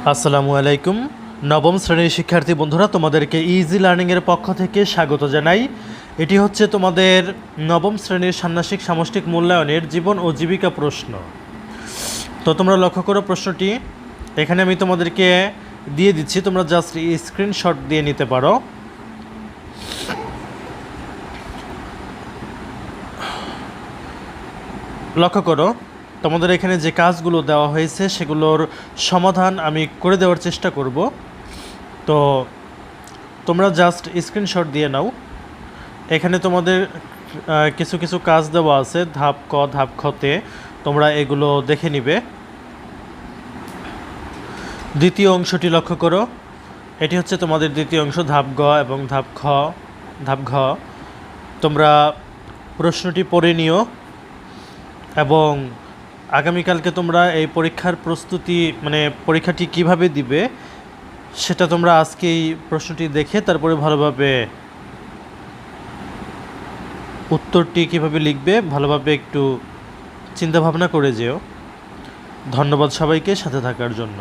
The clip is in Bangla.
আসসালামু আলাইকুম। নবম শ্রেণীর শিক্ষার্থী বন্ধুরা, তোমাদেরকে ইজি লার্নিংয়ের পক্ষ থেকে স্বাগত জানাই। এটি হচ্ছে তোমাদের নবম শ্রেণীর ষান্মাসিক সামষ্টিক মূল্যায়নের জীবন ও জীবিকা প্রশ্ন। তো তোমরা লক্ষ্য করো প্রশ্নটি এখানে আমি তোমাদেরকে দিয়ে দিচ্ছি, তোমরা জাস্ট স্ক্রিনশট দিয়ে নিতে পারো। লক্ষ্য করো তোমাদের এখানে যে কাজগুলো দেওয়া হয়েছে সেগুলোর সমাধান আমি করে দেওয়ার চেষ্টা করব। তো তোমরা জাস্ট স্ক্রিনশট দিয়ে নাও। এখানে তোমাদের কিছু কিছু কাজ দেওয়া আছে ধাপ ক ধাপ খতে, তোমরা এগুলো দেখে নিবে। দ্বিতীয় অংশটি লক্ষ্য করো, এটি হচ্ছে তোমাদের দ্বিতীয় অংশ, ধাপ গ এবং ধাপ ঘ। তোমরা প্রশ্নটি পড়ে নিও এবং আগামীকালকে তোমরা এই পরীক্ষার প্রস্তুতি পরীক্ষাটি কিভাবে দিবে সেটা তোমরা আজকেই প্রশ্নটি দেখে তারপরে ভালোভাবে উত্তরটি কিভাবে লিখবে ভালোভাবে একটু চিন্তা ভাবনা করে যেও। ধন্যবাদ সবাইকে সাথে থাকার জন্য।